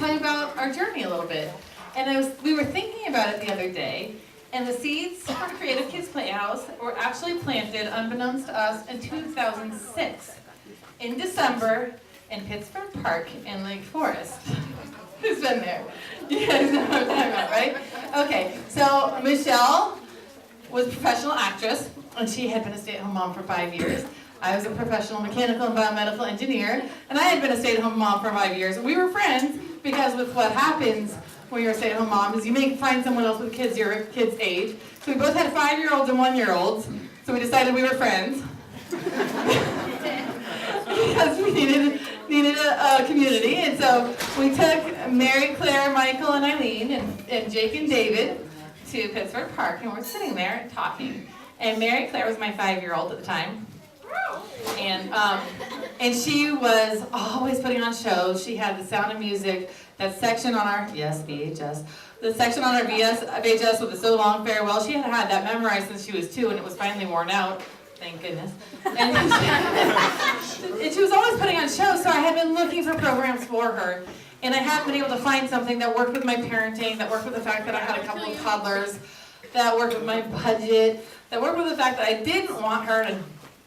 tell you about our journey a little bit. And we were thinking about it the other day, and the seeds for Creative Kids Playhouse were actually planted, unbeknownst to us, in 2006, in December, in Pittsburgh Park in Lake Forest. Who's been there? You guys know what I'm talking about, right? Okay, so Michele was a professional actress, and she had been a stay-at-home mom for 5 years. I was a professional mechanical and biomedical engineer, and I had been a stay-at-home mom for 5 years. We were friends because with what happens when you're a stay-at-home mom is you may find someone else with kids your kid's age. So we both had 5-year-olds and 1-year-olds, so we decided we were friends. Because we needed a community, and so we took Mary, Claire, Michael, and Eileen, and Jake and David to Pittsburgh Park, and we're sitting there talking. And Mary Claire was my 5-year-old at the time, and she was always putting on shows. She had The Sound of Music, that section on our VHS. The section on our VHS with the So Long Farewell. She had that memorized since she was 2, and it was finally worn out. Thank goodness. And she was always putting on shows, so I had been looking for programs for her. And I hadn't been able to find something that worked with my parenting, that worked with the fact that I had a couple of toddlers, that worked with my budget, that worked with the fact that I didn't want her to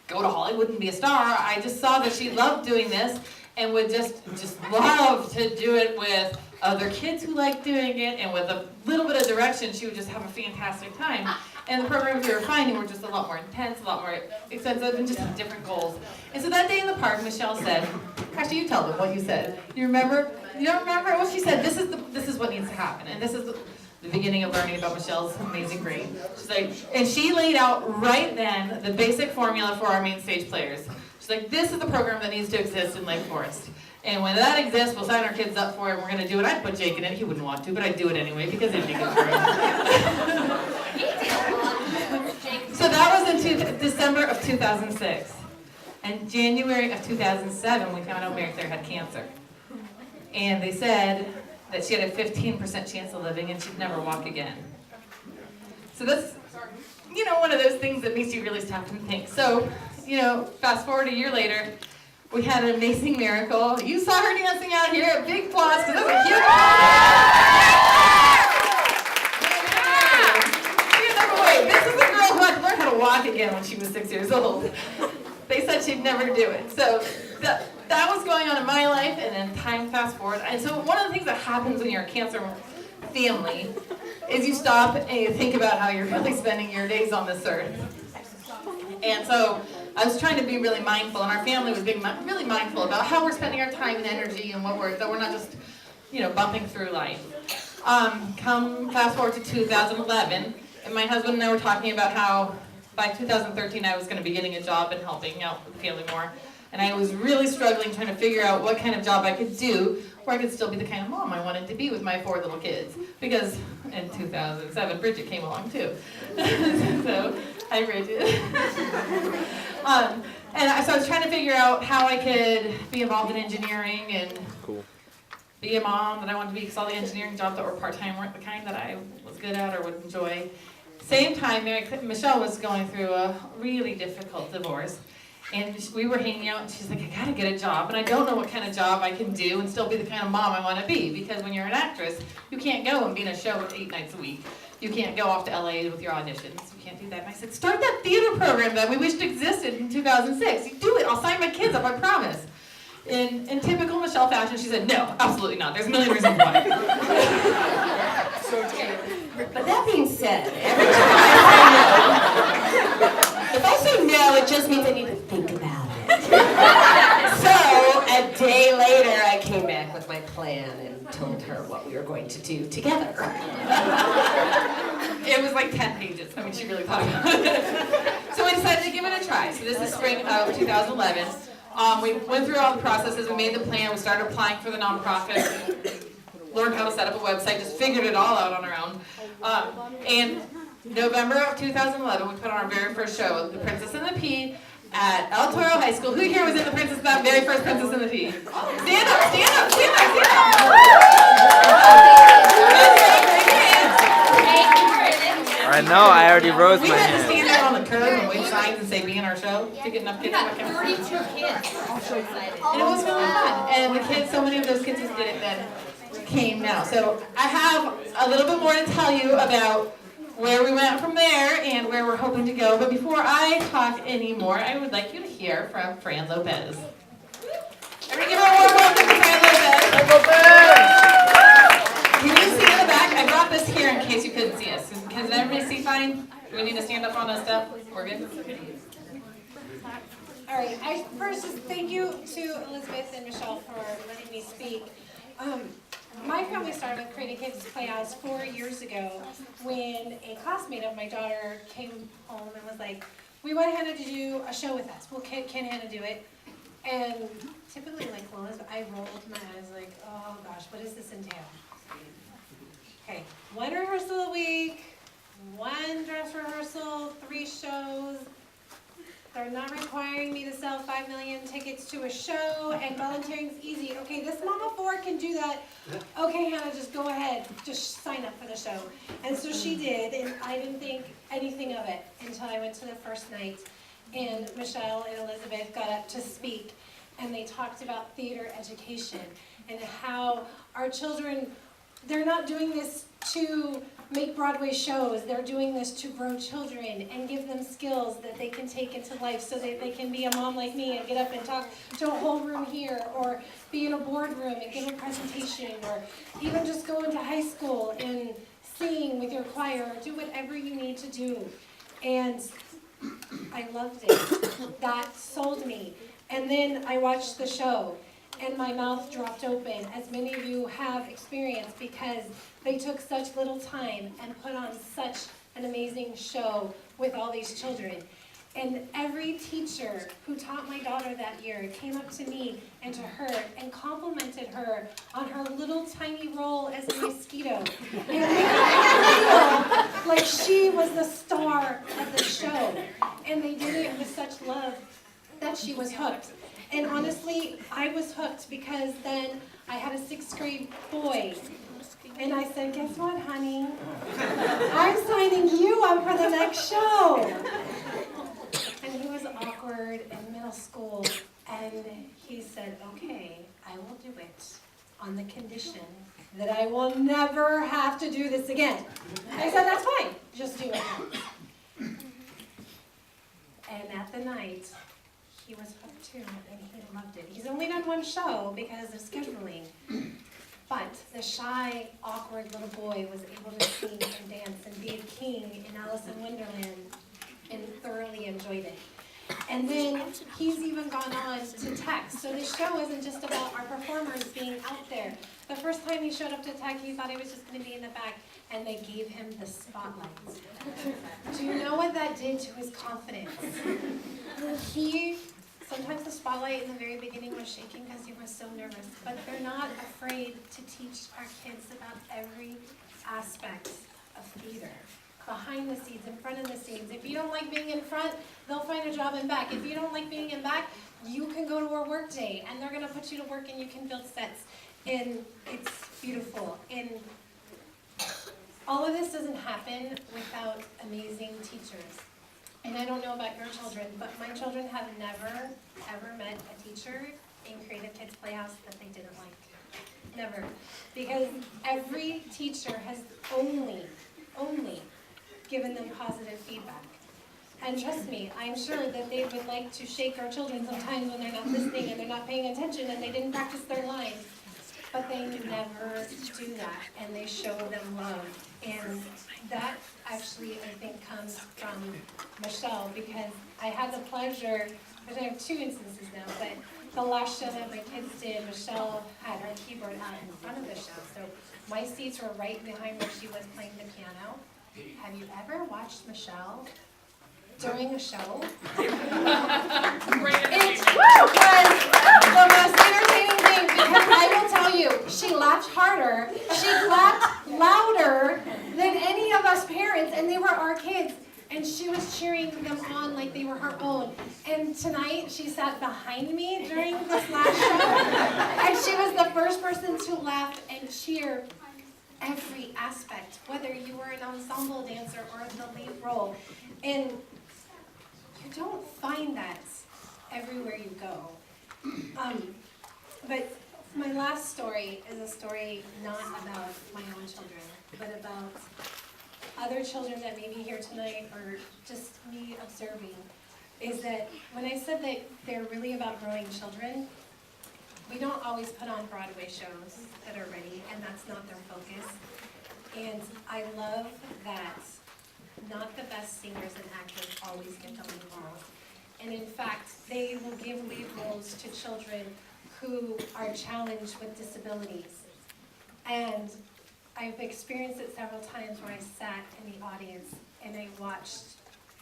go to Hollywood and be a star. I just saw that she loved doing this and would just love to do it with other kids who liked doing it, and with a little bit of direction, she would just have a fantastic time. And the programs we were finding were just a lot more intense, a lot more expensive, and just had different goals. And so that day in the park, Michele said, actually you tell them what you said. You remember? You don't remember what she said? This is what needs to happen. And this is the beginning of learning about Michele's amazing brain. She's like, and she laid out right then the basic formula for our main stage players. She's like, this is the program that needs to exist in Lake Forest. And when that exists, we'll sign our kids up for it, and we're going to do it. I'd put Jake in it. He wouldn't want to, but I'd do it anyway because it'd be good for him. So that was in December of 2006. And January of 2007, we found out Mary Claire had cancer. And they said that she had a 15% chance of living and she'd never walk again. So that's, one of those things that makes you really stop and think. So, fast forward a year later, we had an amazing miracle. You saw her dancing out here at Big Plus, because that's a huge This is the girl who had to learn how to walk again when she was 6 years old. They said she'd never do it. So that was going on in my life, and then time fast forward. And so one of the things that happens when you're a cancer family is you stop and you think about how you're really spending your days on this earth. And so I was trying to be really mindful, and our family was being really mindful about how we're spending our time and energy, and that we're not just, bumping through life. Come fast forward to 2011, and my husband and I were talking about how by 2013 I was going to be getting a job and helping out with the family more. And I was really struggling trying to figure out what kind of job I could do where I could still be the kind of mom I wanted to be with my 4 little kids. Because in 2007, Bridget came along too. So, hi Bridget. So I was trying to figure out how I could be involved in engineering and be a mom that I wanted to be, because all the engineering jobs that were part-time weren't the kind that I was good at or would enjoy. Same time, Michele was going through a really difficult divorce. And we were hanging out, and she's like, I gotta get a job, and I don't know what kind of job I can do and still be the kind of mom I want to be, because when you're an actress, you can't go and be in a show 8 nights a week. You can't go off to LA with your auditions. You can't do that. And I said, start that theater program that we wished existed in 2006. You do it. I'll sign my kids up, I promise. In typical Michele fashion, she said, no, absolutely not. There's a million reasons why. But that being said, every time I say no, if I say no, it just means I need to think about it. So, a day later, I came back with my plan and told her what we were going to do together. It was like 10 pages. I mean, she really thought about it. So we decided to give it a try. So this is spring of 2011. We went through all the processes. We made the plan. We started applying for the nonprofit. Learned how to set up a website. Just figured it all out on our own. And November of 2011, we put on our very first show, The Princess and the Pea, at El Toro High School. Who here was in that very first Princess and the Pea? Stand up, stand up, stand up, stand up. I know, I already rose my hand. We had to hand. stand out on the curb and wave signs and say, be in our show to get enough kids. 32 kids. I'm so excited. And it was really fun. And the kids, so many of those kids just did it then. came now. So I have a little bit more to tell you about where we went from there and where we're hoping to go. But before I talk anymore, I would like you to hear from Fran Lopez. Everybody give her a warm welcome to Fran Lopez. Can you see in the back? I brought this here in case you couldn't see us. Can everybody see fine? Do we need to stand up on this stuff? We're good? All right, I first just thank you to Elizabeth and Michelle for letting me speak. My family started with Creative Kids Playhouse 4 years ago when a classmate of my daughter came home and was like, we want Hannah to do a show with us. Well, can Hannah do it? And typically, like Lois, I rolled my eyes like, oh gosh, what does this entail? Okay, 1 rehearsal a week, 1 dress rehearsal, 3 shows. They're not requiring me to sell 5 million tickets to a show, and volunteering's easy. Okay, this mom of 4 can do that. Okay, Hannah, just go ahead. Just sign up for the show. And so she did, and I didn't think anything of it until I went to the first night, and Michelle and Elizabeth got up to speak, and they talked about theater education and how our children, they're not doing this to make Broadway shows. They're doing this to grow children and give them skills that they can take into life so that they can be a mom like me and get up and talk to a whole room here, or be in a boardroom and give a presentation, or even just go into high school and sing with your choir, or do whatever you need to do. And I loved it. That sold me. And then I watched the show, and my mouth dropped open, as many of you have experienced, because they took such little time and put on such an amazing show with all these children. And every teacher who taught my daughter that year came up to me and to her and complimented her on her little tiny role as a mosquito. And made her feel like she was the star of the show. And they did it with such love that she was hooked. And honestly, I was hooked, because then I had a 6th grade boy. And I said, guess what, honey? I'm signing you up for the next show. And he was awkward in middle school. And he said, okay, I will do it on the condition that I will never have to do this again. I said, that's fine, just do it. And at the night, he was hooked too, and he loved it. He's only done 1 show because of scheduling. But the shy, awkward little boy was able to sing and dance and be a king in Alice in Wonderland, and thoroughly enjoyed it. And then he's even gone on to tech. So this show isn't just about our performers being out there. The first time he showed up to tech, he thought he was just going to be in the back, and they gave him the spotlight. Do you know what that did to his confidence? Sometimes the spotlight in the very beginning was shaking because he was so nervous, but they're not afraid to teach our kids about every aspect of theater. Behind the scenes, in front of the scenes. If you don't like being in front, they'll find a job in back. If you don't like being in back, you can go to a work day, and they're going to put you to work, and you can build sets. And it's beautiful. And all of this doesn't happen without amazing teachers. And I don't know about your children, but my children have never, ever met a teacher in Creative Kids Playhouse that they didn't like. Never. Because every teacher has only given them positive feedback. And trust me, I'm sure that they would like to shake our children sometimes when they're not listening and they're not paying attention and they didn't practice their lines. But they never do that, and they show them love. And that actually, I think, comes from Michelle, because I had the pleasure, I have 2 instances now, but the last show that my kids did, Michelle had her keyboard out in front of the show. So my seats were right behind where she was playing the piano. Have you ever watched Michelle during a show? It was the most entertaining thing, because I will tell you, she laughed harder, she clapped louder than any of us parents, and they were our kids, and she was cheering them on like they were her own. And tonight, she sat behind me during this last show, and she was the first person to laugh and cheer every aspect, whether you were an ensemble dancer or the lead role. And you don't find that everywhere you go. But My last story is a story not about my own children, but about other children that may be here tonight, or just me observing, is that when I said that they're really about growing children, we don't always put on Broadway shows that are ready, and that's not their focus. And I love that not the best singers and actors always get the lead roles. And in fact, they will give lead roles to children who are challenged with disabilities. And I've experienced it several times where I sat in the audience and I watched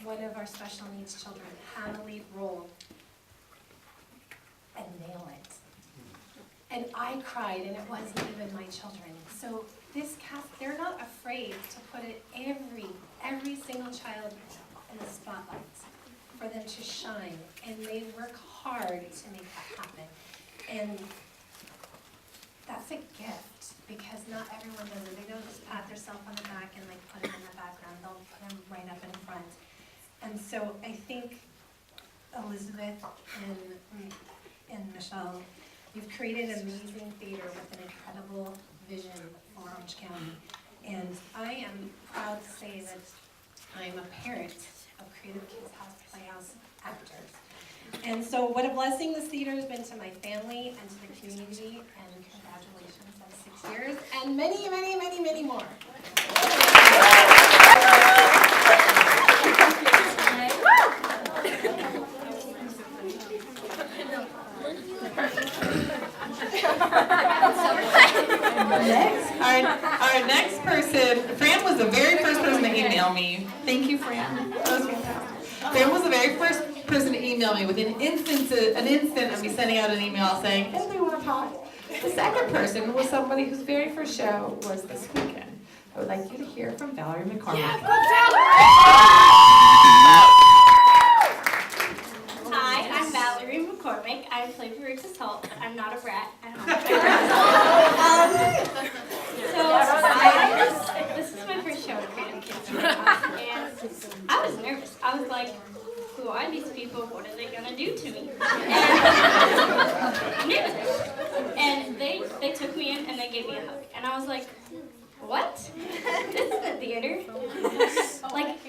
one of our special needs children have a lead role and nail it. And I cried, and it wasn't even my children. So this cast, they're not afraid to put it every single child in the spotlight for them to shine. And they work hard to make that happen. And that's a gift, because not everyone does it. They don't just pat themselves on the back and like put them in the background. They'll put them right up in front. And so I think Elizabeth and Michele, you've created amazing theater with an incredible vision for Orange County. And I am proud to say that I'm a parent of Creative Kids Playhouse actors. And so what a blessing this theater has been to my family and to the community, and congratulations on 6 years, and many, many, many, many more. Our next person, Fran was the very first person to email me. Thank you, Fran. That was fantastic. Fran was the very first person to email me within an instant of me sending out an email saying, hey, we want to talk. The second person was somebody whose very first show was this weekend. I would like you to hear from Valerie McCormick. Yeah, Hi, I'm Valerie McCormick. I play Veruca Salt, but I'm not a brat. This is my first show at Creative Kids Playhouse, and I was nervous. I was like, who are these people? What are they gonna do to me? And they took me in and they gave me a hug, and I was like, what? This is the theater. Like,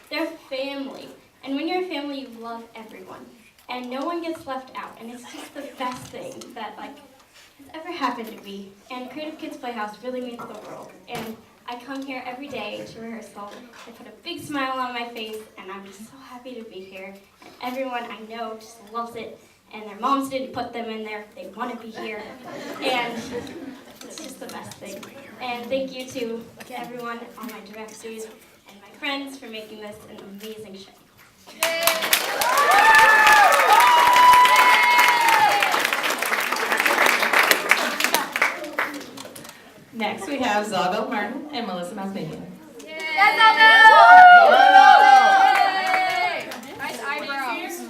they're family. And when you're a family, you love everyone. And no one gets left out. And it's just the best thing that, like, has ever happened to me. And Creative Kids Playhouse really means the world. And I come here every day to rehearsal. They put a big smile on my face, and I'm just so happy to be here. And everyone I know just loves it. And their moms didn't put them in there. They want to be here. And it's just the best thing. And thank you to everyone, all my directors, and my friends for making this an amazing show. Next we have Zabelle Martin and Melissa Mazmanian. Nice eyebrows.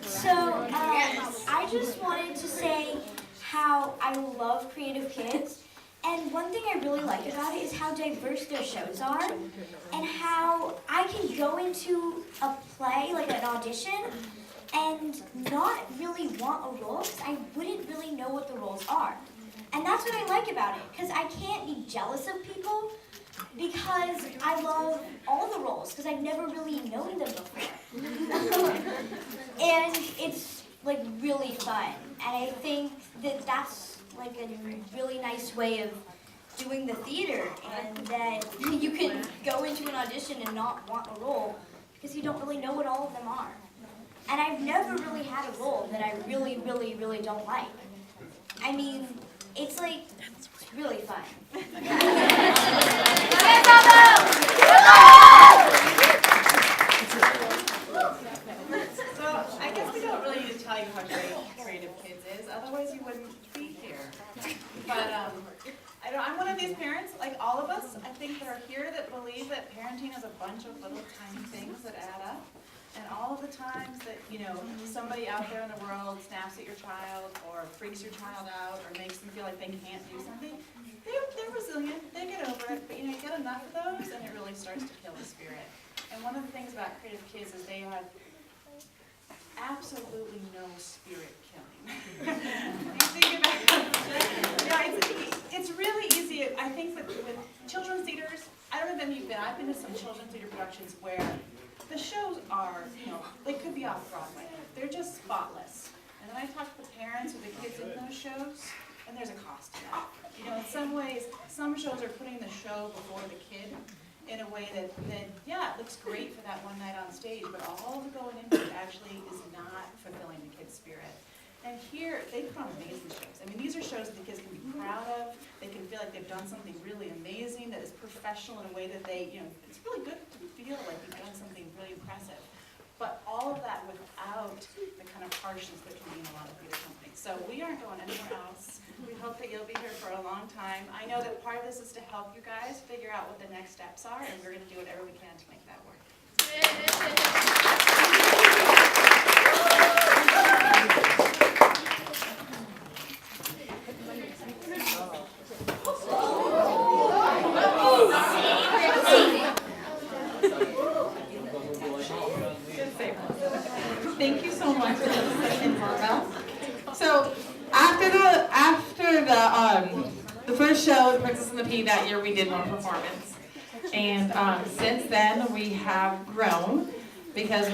So, I just wanted to say how I love Creative Kids. And one thing I really like about it is how diverse their shows are, and how I can go into a play, like an audition, and not really want a role, because I wouldn't really know what the roles are. And that's what I like about it, because I can't be jealous of people, because I love all the roles, because I've never really known them before. And it's like really fun, and I think that that's like a really nice way of doing the theater, and that you can go into an audition and not want a role because you don't really know what all of them are. And I've never really had a role that I really, really, really don't like. I mean, it's like, it's really fun. So I guess we don't really need to tell you how great Creative Kids is, otherwise you wouldn't be here. But I'm one of these parents, like all of us, I think, that are here that believe that parenting is a bunch of little tiny things that add up. And all of the times that, somebody out there in the world snaps at your child or freaks your child out or makes them feel like they can't do something, they're resilient, they get over it, but you get enough of those and it really starts to kill the spirit. And one of the things about Creative Kids is they have absolutely no spirit killing. You think about it. Yeah, it's really easy. I think with children's theaters, I don't know if any of you've been, I've been to some children's theater productions where the shows are, they could be off Broadway. They're just spotless. And then I talk to the parents with the kids in those shows, and there's a cost to that. In some ways, some shows are putting the show before the kid in a way that yeah, it looks great for that one night on stage, but all the going into it actually is not fulfilling the kid's spirit. And here, they put on amazing shows. I mean, these are shows that the kids can be proud of. They can feel like they've done something really amazing that is professional in a way that they, it's really good to feel like you've done something really impressive. But all of that without the kind of harshness that can be in a lot of theater companies. So we aren't going anywhere else. We hope that you'll be here for a long time. I know that part of this is to help you guys figure out what the next steps are, and we're going to do whatever we can to make that work. Thank you so much for the session, Marvel. So after the first show, The Princess and the Pea, that year we did one performance. And since then we have grown because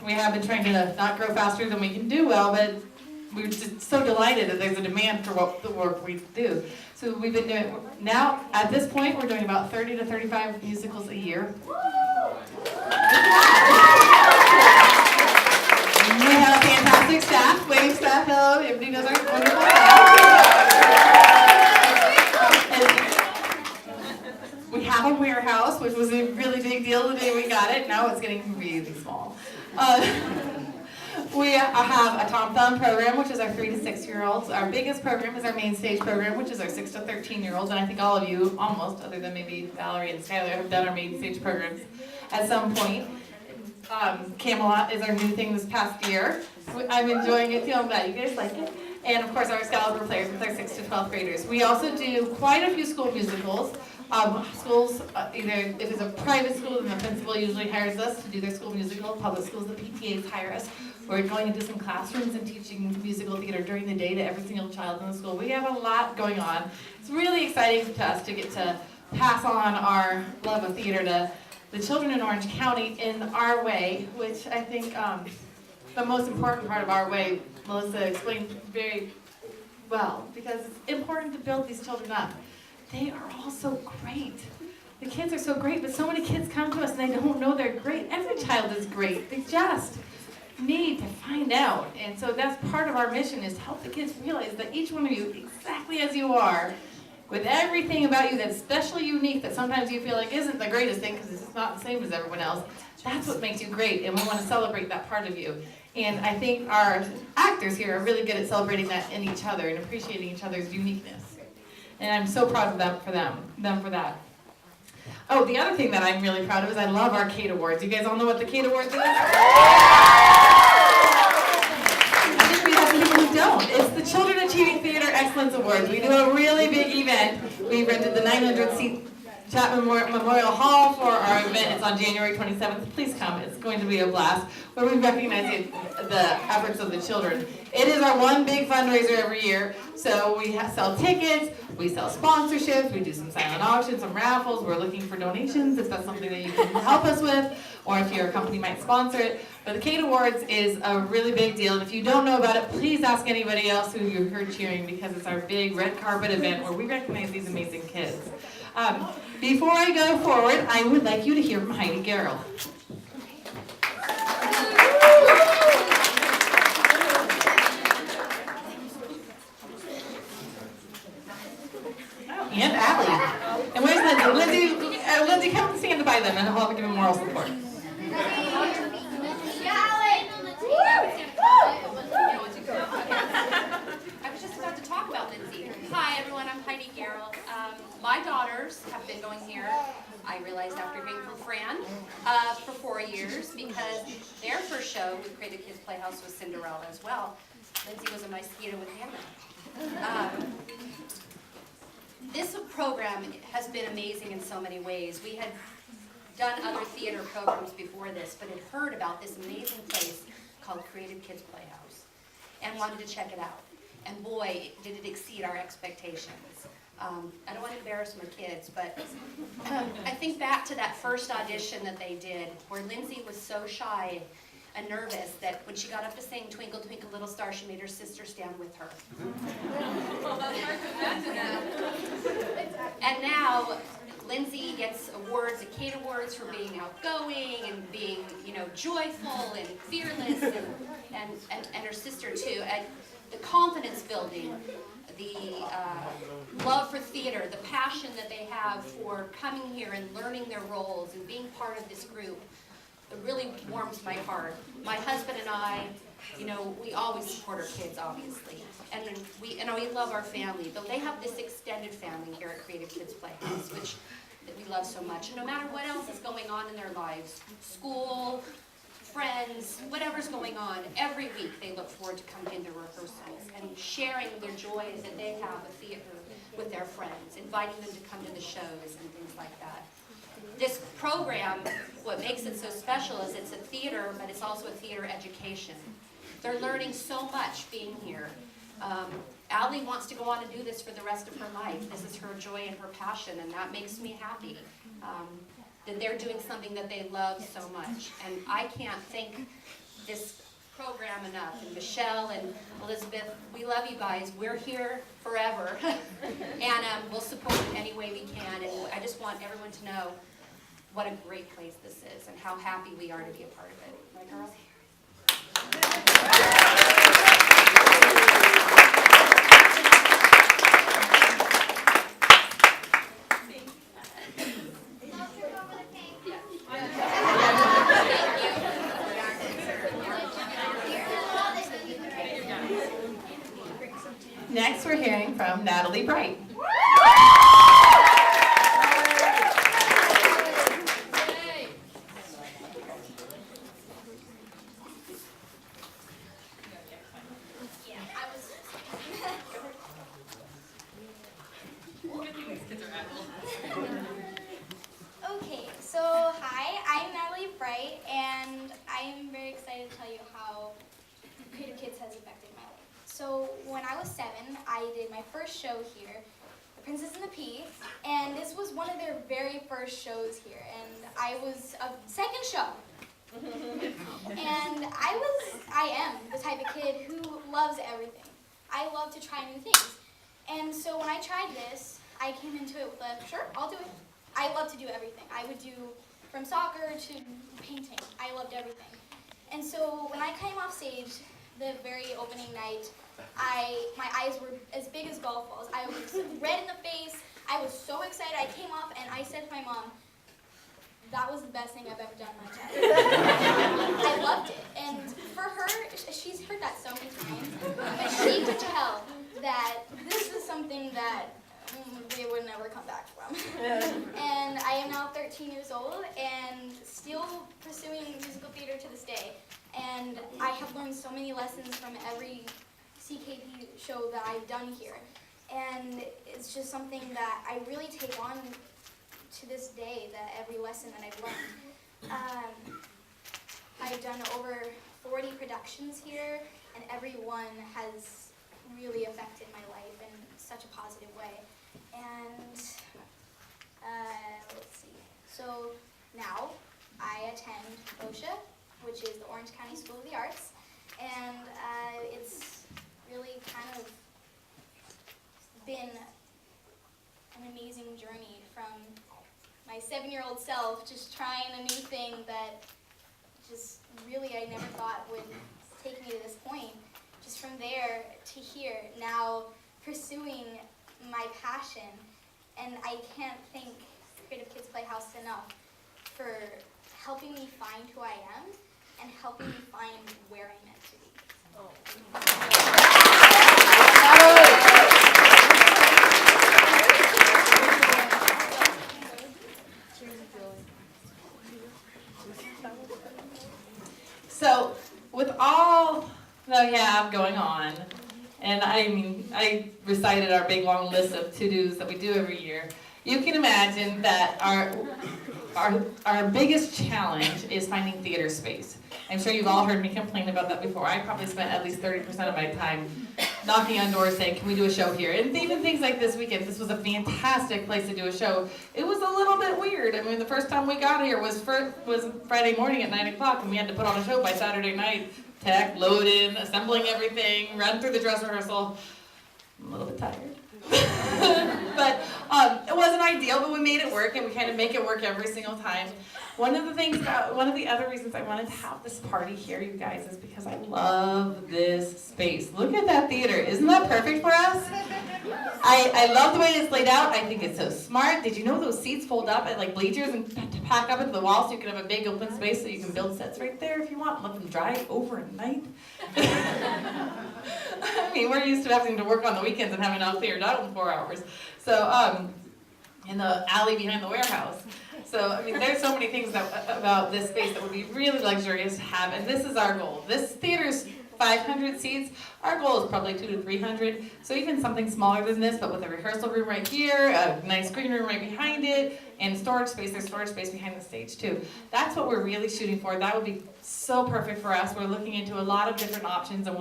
we have been trying to not grow faster than we can do well, but we're just so delighted that there's a demand for the work we do. So we've been doing, now at this point we're doing about 30 to 35 musicals a year. We have a fantastic staff, wave staff, hello, everybody knows our wonderful staff. We have a warehouse, which was a really big deal the day we got it. Now it's getting really small. We have a Tom Thumb program, which is our 3 to 6-year-olds. Our biggest program is our main stage program, which is our 6 to 13-year-olds. And I think all of you, almost, other than maybe Valerie and Skylar, have done our main stage programs at some point. Camelot is our new thing this past year. I'm enjoying it too. I'm glad you guys like it. And of course our Excalibur players with our 6 to 12th graders. We also do quite a few school musicals. Schools, either if it's a private school, then the principal usually hires us to do their school musical. Public schools, the PTAs hire us. We're going into some classrooms and teaching musical theater during the day to every single child in the school. We have a lot going on. It's really exciting to us to get to pass on our love of theater to the children in Orange County in our way, which I think the most important part of our way, Melissa explained very well, because it's important to build these children up. They are all so great. The kids are so great, but so many kids come to us and they don't know they're great. Every child is great. They just need to find out. And so that's part of our mission, is to help the kids realize that each one of you, exactly as you are, with everything about you that's especially unique, that sometimes you feel like isn't the greatest thing because it's not the same as everyone else, that's what makes you great, and we want to celebrate that part of you. And I think our actors here are really good at celebrating that in each other and appreciating each other's uniqueness. And I'm so proud of them for that. Oh, the other thing that I'm really proud of is I love our Kate Awards. You guys all know what the Kate Awards is? I think we have people who don't. It's the Children Achieving Theater Excellence Awards. We do a really big event. We rented the 900-seat Chapman Memorial Hall for our event. It's on January 27th. Please come. It's going to be a blast, where we recognize the efforts of the children. It is our one big fundraiser every year. So we sell tickets, we sell sponsorships, we do some silent auctions, some raffles. We're looking for donations if that's something that you can help us with, or if your company might sponsor it. But the Kate Awards is a really big deal. And if you don't know about it, please ask anybody else who you heard cheering, because it's our big red carpet event where we recognize these amazing kids. Before I go forward, I would like you to hear from Heidi Garrel. And Allie. And where's Lindsay? Lindsay, come stand by them and I'll give them moral support. I was just about to talk about Lindsay. Hi everyone, I'm Heidi Garrel. My daughters have been going here, I realized after hearing from Fran, for 4 years, because their first show with Creative Kids Playhouse was Cinderella as well. Lindsay was a mosquito with Hannah. This program has been amazing in so many ways. We had done other theater programs before this, but had heard about this amazing place called Creative Kids Playhouse and wanted to check it out. And boy, did it exceed our expectations. I don't want to embarrass my kids, but I think back to that first audition that they did where Lindsay was so shy and nervous that when she got up to sing Twinkle, Twinkle, Little Star, she made her sister stand with her. And now Lindsay gets awards, a Kate Awards for being outgoing and being, joyful and fearless, and her sister too. And the confidence building, the love for theater, the passion that they have for coming here and learning their roles and being part of this group, it really warms my heart. My husband and I, we always support our kids, obviously. And we love our family, though they have this extended family here at Creative Kids Playhouse, which that we love so much. And no matter what else is going on in their lives, school, friends, whatever's going on, every week they look forward to coming into rehearsals and sharing their joys that they have with theater with their friends, inviting them to come to the shows and things like that. This program, what makes it so special is it's a theater, but it's also a theater education. They're learning so much being here. Allie wants to go on and do this for the rest of her life. This is her joy and her passion, and that makes me happy. That they're doing something that they love so much. And I can't thank this program enough. And Michelle and Elizabeth, we love you guys. We're here forever. And we'll support you any way we can. And I just want everyone to know what a great place this is and how happy we are to be a part of it. Right, girls? Next, we're hearing from Natalie Bright. Okay, so hi, I'm Natalie Bright, and I am very excited to tell you how Creative Kids has affected my life. So when I was 7, I did my first show here, The Princess and the Pea, and this was one of their very first shows here, and I was a second show. And I am the type of kid who loves everything. I love to try new things. And so when I tried this, I came into it with a, sure, I'll do it. I love to do everything. I would do from soccer to painting. I loved everything. And so when I came off stage, the very opening night, my eyes were as big as golf balls. I was red in the face. I was so excited. I came up and I said to my mom, that was the best thing I've ever done in my childhood. I loved it. And for her, she's heard that so many times, but she could tell that this is something that they would never come back from. And I am now 13 years old and still pursuing musical theater to this day. And I have learned so many lessons from every CKP show that I've done here. And it's just something that I really take on to this day, that every lesson that I've learned. I've done over 40 productions here, and every one has really affected my life in such a positive way. And let's see. So now I attend OSHA, which is the Orange County School of the Arts, and it's really kind of been an amazing journey from my 7-year-old self just trying a new thing that just really I never thought would take me to this point. Just from there to here, now pursuing my passion, and I can't thank Creative Kids Playhouse enough for helping me find who I am and helping me find where I'm meant to be. So, with all that we have going on, and I recited our big long list of to-dos that we do every year, You can imagine that our biggest challenge is finding theater space. I'm sure you've all heard me complain about that before. I probably spent at least 30% of my time knocking on doors saying, can we do a show here? And even things like this weekend, this was a fantastic place to do a show. It was a little bit weird. I mean, the first time we got here was Friday morning at 9 o'clock, and we had to put on a show by Saturday night. Tech, load in, assembling everything, run through the dress rehearsal. I'm a little bit tired. But it wasn't ideal, but we made it work, and we kind of make it work every single time. One of the other reasons I wanted to have this party here, you guys, is because I love this space. Look at that theater. Isn't that perfect for us? I love the way it's laid out. I think it's so smart. Did you know those seats fold up at like bleachers and pack up into the wall so you can have a big open space so you can build sets right there if you want and let them dry overnight? I mean, we're used to having to work on the weekends and having it all cleared out in 4 hours. So, in the alley behind the warehouse. So, I mean, there's so many things about this space that would be really luxurious to have, and this is our goal. This theater's 500 seats. Our goal is probably 200 to 300. So even something smaller than this, but with a rehearsal room right here, a nice green room right behind it, and storage space. There's storage space behind the stage too. That's what we're really shooting for. That would be so perfect for us. We're looking into a lot of different options, and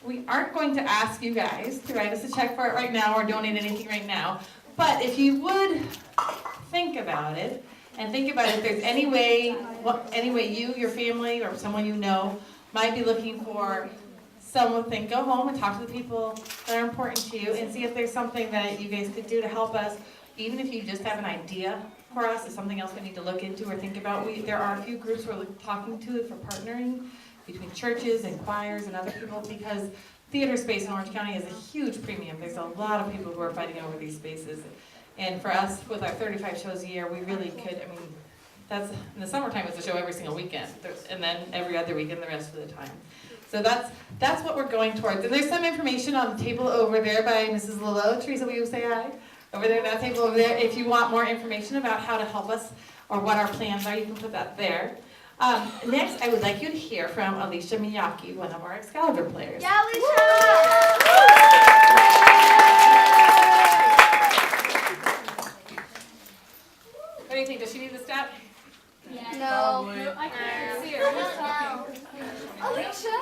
we aren't going to ask you guys to write us a check for it right now or donate anything right now. But if you would think about it, and think about if there's any way you, your family, or someone you know might be looking for something, go home and talk to the people that are important to you and see if there's something that you guys could do to help us, even if you just have an idea for us, or something else we need to look into or think about. There are a few groups we're talking to for partnering between churches and choirs and other people, because theater space in Orange County is a huge premium. There's a lot of people who are fighting over these spaces. And for us, with our 35 shows a year, we really could, I mean, that's, in the summertime it's a show every single weekend, and then every other weekend the rest of the time. So that's what we're going towards. And there's some information on the table over there by Mrs. Lillo. Teresa, will you say hi? Over there, that table over there. If you want more information about how to help us or what our plans are, you can put that there. Next, I would like you to hear from Alicia Miyake, one of our Excalibur players. Yeah, Alicia! What do you think? Does she need the step? Yeah. No. I can't see her. Who's talking? Alicia?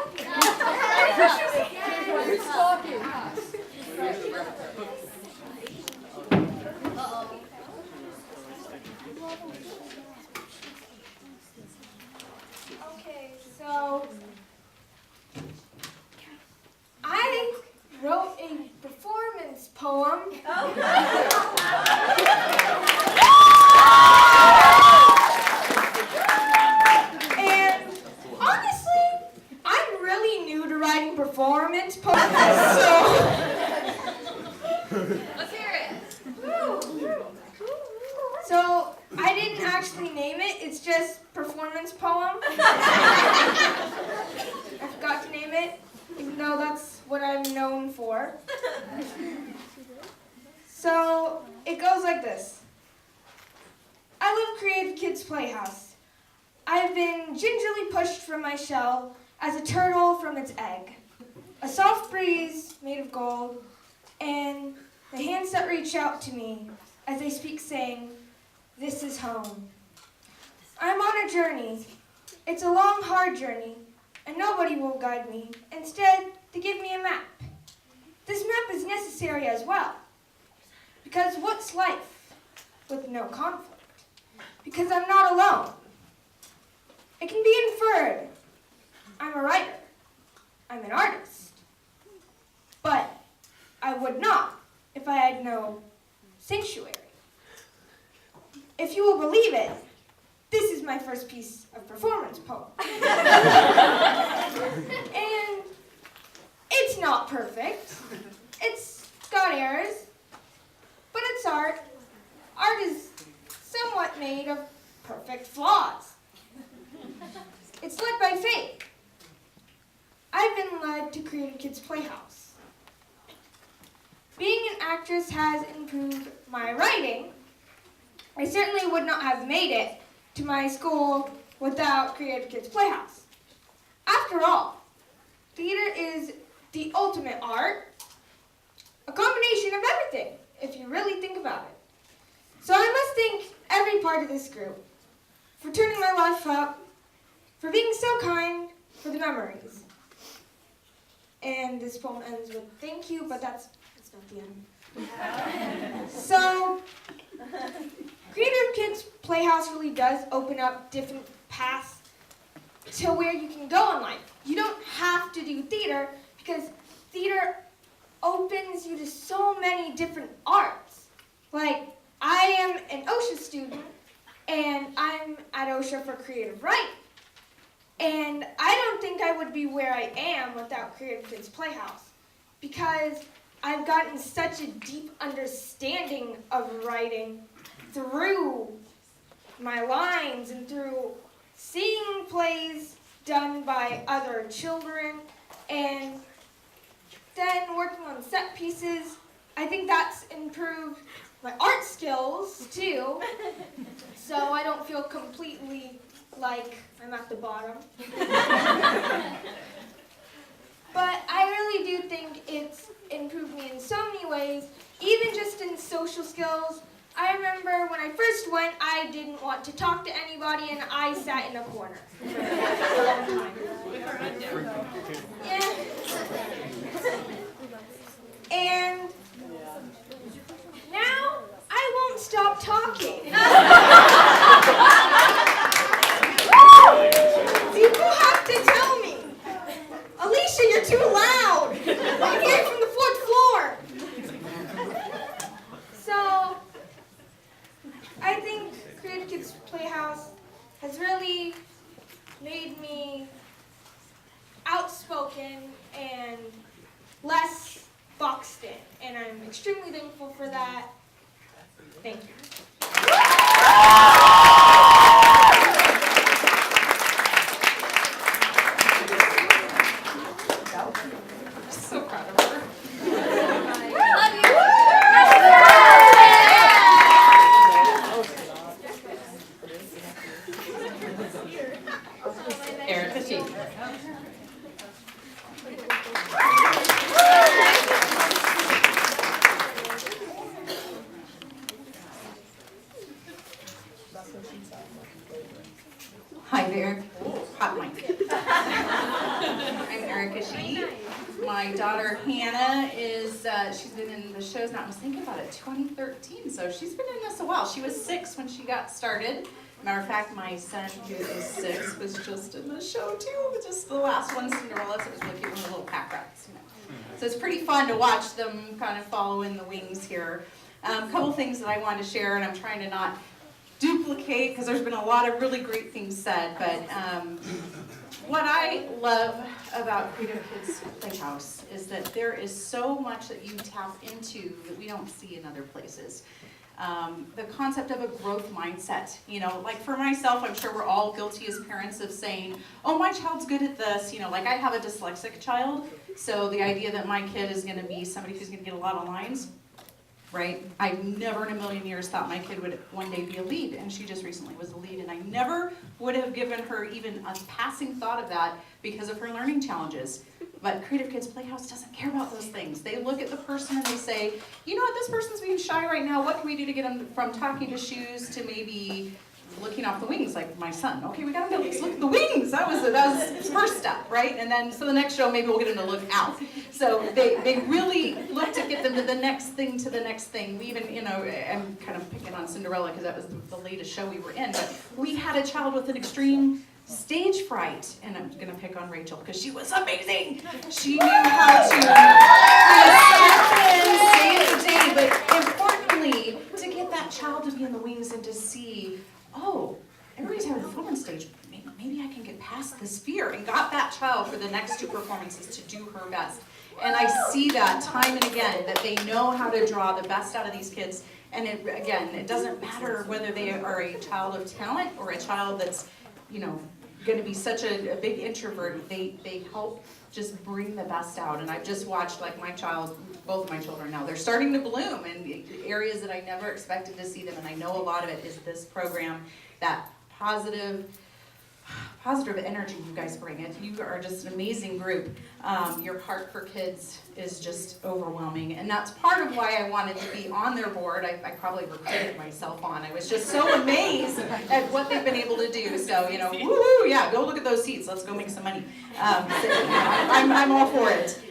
Who's talking? Okay, so I wrote a performance poem. And honestly, I'm really new to writing performance poems. Let's hear it. So I didn't actually name it, it's just performance poem. I forgot to name it, even though that's what I'm known for. So it goes like this. I love Creative Kids Playhouse. I've been gingerly pushed from my shell as a turtle from its egg. A soft breeze made of gold, and the hands that reach out to me as they speak saying, "This is home." I'm on a journey. It's a long, hard journey, and nobody will guide me. Instead, they give me a map. This map is necessary as well. Because what's life with no conflict? Because I'm not alone. It can be inferred. I'm a writer. I'm an artist. But I would not if I had no sanctuary. If you will believe it, this is my first piece of performance poem. And it's not perfect. It's got errors, but it's art. Art is somewhat made of perfect flaws. It's led by fate. I've been led to Creative Kids Playhouse. Being an actress has improved my writing. I certainly would not have made it to my school without Creative Kids Playhouse. After all, theater is the ultimate art, a combination of everything, if you really think about it. So I must thank every part of this group for turning my life up, for being so kind, for the memories. And this poem ends with thank you, but that's not the end. So, Creative Kids Playhouse really does open up different paths to where you can go in life. You don't have to do theater because theater opens you to so many different arts. Like, I am an OSHA student, and I'm at OSHA for creative writing. And I don't think I would be where I am without Creative Kids Playhouse, because I've gotten such a deep understanding of writing through my lines and through seeing plays done by other children and then working on set pieces. I think that's improved my art skills too, so I don't feel completely like I'm at the bottom. But I really do think it's improved me in so many ways, even just in social skills. I remember when I first went, I didn't want to talk to anybody, and I sat in a corner for a long time. Yeah. And now I won't stop talking. People have to tell me, Alicia, you're too loud. I'm here from the 4th floor. So, I think Creative Kids Playhouse has really made me outspoken and less boxed in, and I'm extremely thankful for that. Thank you. So proud of her. Erica Sheehy. Hi there. Hot mic. I'm Erica Sheehy. My daughter Hannah is, she's been in the shows now, I was thinking about it, 2013, so she's been in this a while. She was 6 when she got started. Matter of fact, my son, who is 6, was just in the show too, just the last one, Cinderella, so it was really cute, one of the little pack rats. So it's pretty fun to watch them kind of follow in the wings here. A couple things that I wanted to share, and I'm trying to not duplicate because there's been a lot of really great things said, but what I love about Creative Kids Playhouse is that there is so much that you tap into that we don't see in other places. The concept of a growth mindset, you know, like for myself, I'm sure we're all guilty as parents of saying, oh, my child's good at this, you know, like I have a dyslexic child, so the idea that my kid is going to be somebody who's going to get a lot of lines, right? I never in a million years thought my kid would one day be a lead, and she just recently was a lead, and I never would have given her even a passing thought of that because of her learning challenges. But Creative Kids Playhouse doesn't care about those things. They look at the person and they say, you know what, this person's being shy right now, what can we do to get them from talking to shoes to maybe looking off the wings, like my son. Okay, we got him to look at the wings. That was his first step, right? And then, so the next show, maybe we'll get him to look out. So they really look to get them to the next thing, We even, you know, I'm kind of picking on Cinderella because that was the latest show we were in, but we had a child with an extreme stage fright, and I'm going to pick on Rachel because she was amazing. She knew how to save the day, but importantly, to get that child to be in the wings and to see, oh, everybody's having fun on stage. Maybe I can get past this fear, and got that child for the next 2 performances to do her best. And I see that time and again, that they know how to draw the best out of these kids. And it doesn't matter whether they are a child of talent or a child that's, you know, going to be such a big introvert. They help just bring the best out. And I've just watched, like, my child, both of my children now, they're starting to bloom in areas that I never expected to see them. And I know a lot of it is this program, that positive positive energy you guys bring. It. You are just an amazing group. Your heart for kids is just overwhelming, and that's part of why I wanted to be on their board. I probably recruited myself on. I was just so amazed at what they've been able to do. So, you know, woohoo, yeah, go look at those seats. Let's go make some money. I'm all for it.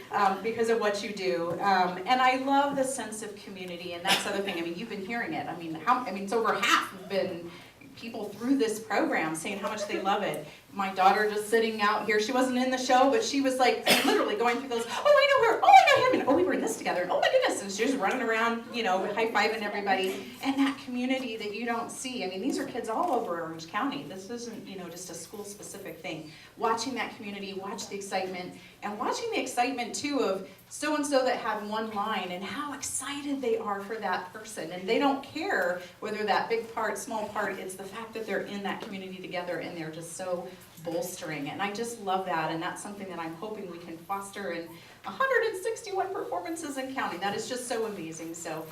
Because of what you do, and I love the sense of community, and that's the other thing. I mean, you've been hearing it. I mean, it's over half have been people through this program saying how much they love it. My daughter just sitting out here, she wasn't in the show, but she was like literally going through those, oh, I know her, oh, I know him, and oh, we were in this together, and oh my goodness, and she was running around, you know, high-fiving everybody, and that community that you don't see. I mean, these are kids all over Orange County. This isn't, you know, just a school-specific thing. Watching that community, watch the excitement, and watching the excitement, too, of so-and-so that had one line, and how excited they are for that person, and they don't care whether that big part, small part, it's the fact that they're in that community together, and they're just so bolstering, and I just love that, and that's something that I'm hoping we can foster in 161 performances in counting. That is just so amazing. So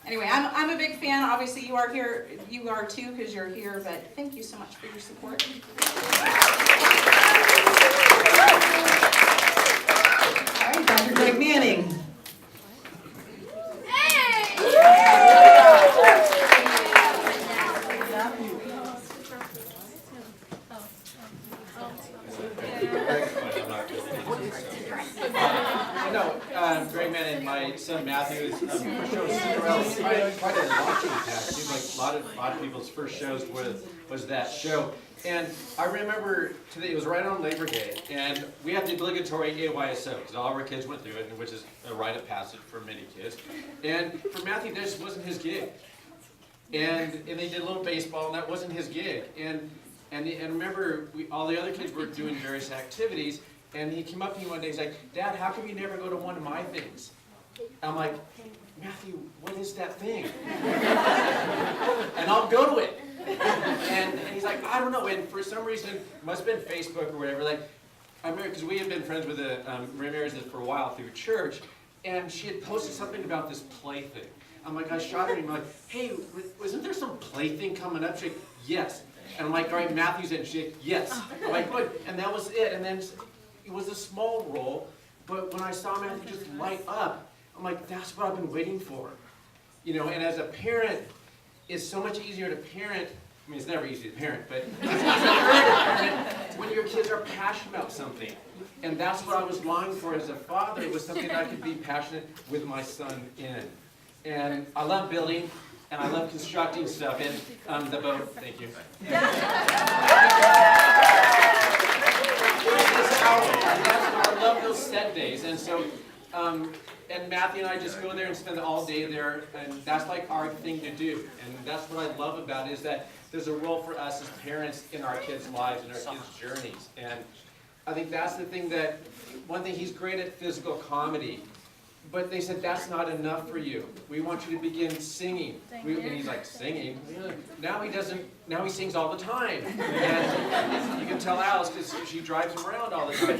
anyway, I'm a big fan. Obviously you are here, you are too, because you're here, but thank you so much for your support. All right, Dr. Greg Manning. Greg Manning, my son Matthew's first show was Cinderella. Quite a launching pad. It seems like a lot of people's first shows was that show. And I remember today, it was right on Labor Day, and we had the obligatory AYSO, because all of our kids went through it, which is a rite of passage for many kids. And for Matthew, that just wasn't his gig. And they did a little baseball, and that wasn't his gig. And remember, all the other kids were doing various activities, and he came up to me one day, he's like, Dad, how come you never go to one of my things? I'm like, Matthew, what is that thing? And I'll go to it. And he's like, I don't know, and for some reason, it must have been Facebook or whatever, like, I remember, because we had been friends with Ramirez for a while through church, and she had posted something about this play thing. I'm like, I shot her, and I'm like, hey, wasn't there some play thing coming up? She's like, yes. And I'm like, all right, Matthew's in. She's like, yes. I'm like, good. And that was it. And then it was a small role, but when I saw Matthew just light up, I'm like, that's what I've been waiting for. You know, and as a parent, it's so much easier to parent. I mean, it's never easy to parent, but it's easier to parent when your kids are passionate about something. And that's what I was longing for as a father, was something that I could be passionate with my son in. And I love building, and I love constructing stuff, and the boat, thank you. I love those set days, and so, and Matthew and I just go there and spend all day there, and that's like our thing to do. And that's what I love about it, is that there's a role for us as parents in our kids' lives and our kids' journeys. And I think that's the thing that, one thing, he's great at physical comedy, but they said, that's not enough for you. We want you to begin singing. And he's like, singing? Yeah. Now he doesn't, now he sings all the time. And you can tell Alice, because she drives him around all the time.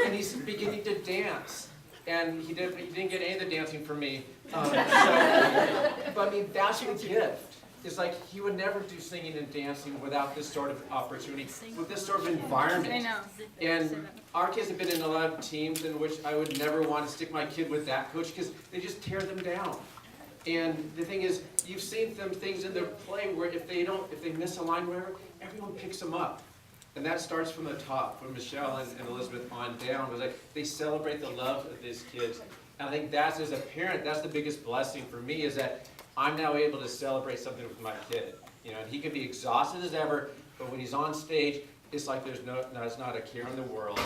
And he's beginning to dance. And he didn't get any of the dancing from me. But I mean, that's the gift. It's like he would never do singing and dancing without this sort of opportunity, with this sort of environment. I know. And our kids have been in a lot of teams in which I would never want to stick my kid with that coach, because they just tear them down. And the thing is, you've seen them things in their play where if they miss a line, whatever, everyone picks them up. And that starts from the top, from Michele and Elizabeth on down. It was like they celebrate the love of these kids. And I think that's, as a parent, that's the biggest blessing for me, is that I'm now able to celebrate something with my kid. You know, and he can be exhausted as ever, but when he's on stage, it's like there's not a care in the world.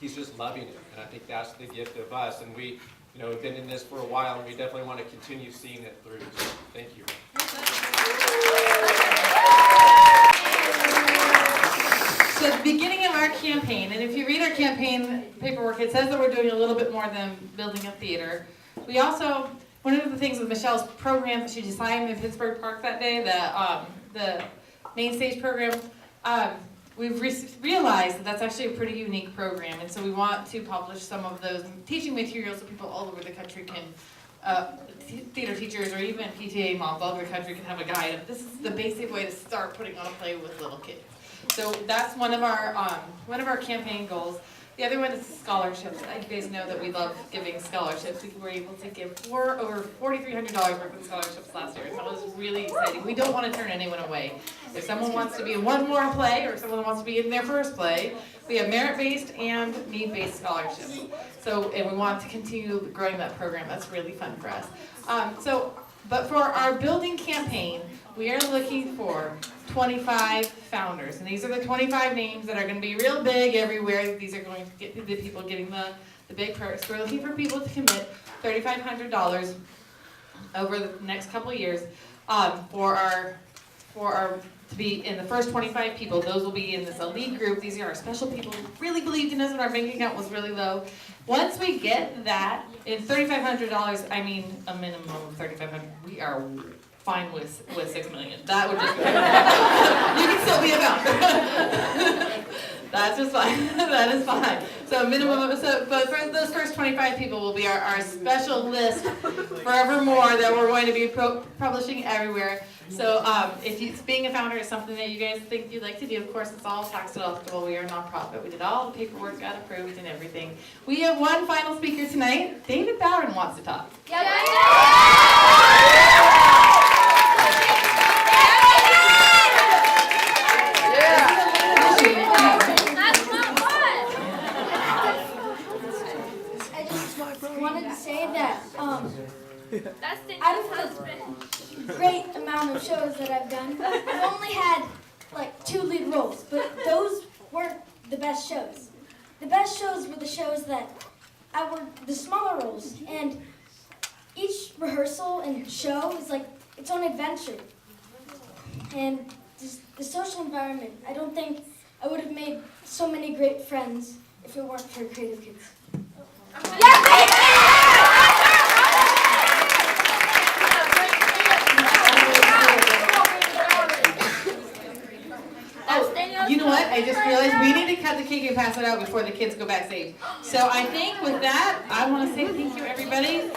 He's just loving it. And I think that's the gift of us. And we, you know, have been in this for a while, and we definitely want to continue seeing it through. So thank you. So at the beginning of our campaign, and if you read our campaign paperwork, it says that we're doing a little bit more than building a theater. We also, one of the things with Michelle's program that she designed in Pittsburgh Park that day, the main stage program, we've realized that that's actually a pretty unique program, and so we want to publish some of those teaching materials so people all over the country can, theater teachers or even PTA moms all over the country can have a guide. This is the basic way to start putting on a play with little kids. So that's one of our campaign goals. The other one is scholarships. You guys know that we love giving scholarships. We were able to give over $4,300 worth of scholarships last year. So that was really exciting. We don't want to turn anyone away. If someone wants to be in one more play or someone wants to be in their first play, we have merit-based and need-based scholarships. So, and we want to continue growing that program. That's really fun for us. But for our building campaign, we are looking for 25 founders. And these are the 25 names that are going to be real big everywhere. These are going to get the people getting the big perks. We're looking for people to commit $3,500 over the next couple of years for our to be in the first 25 people. Those will be in this elite group. These are our special people who really believed in us when our bank account was really low. Once we get that, in $3,500, I mean a minimum of $3,500, we are fine with $6 million. That would just you can still be a founder. That's just fine. That is fine. So minimum of, but for those first 25 people will be our special list forevermore that we're going to be publishing everywhere. So if being a founder is something that you guys think you'd like to do, of course it's all tax deductible. We are a nonprofit. We did all the paperwork, got approved and everything. We have one final speaker tonight. David Bowren wants to talk. Wanted to say that out of the great amount of shows that I've done, I've only had like 2 lead roles, but those weren't the best shows. The best shows were the shows that I worked the smaller roles, and each rehearsal and show is like its own adventure. And just the social environment, I don't think I would have made so many great friends if it weren't for Creative Kids. You know what? I just realized we need to cut the cake and pass it out before the kids go backstage. So I think with that, I want to say thank you, everybody.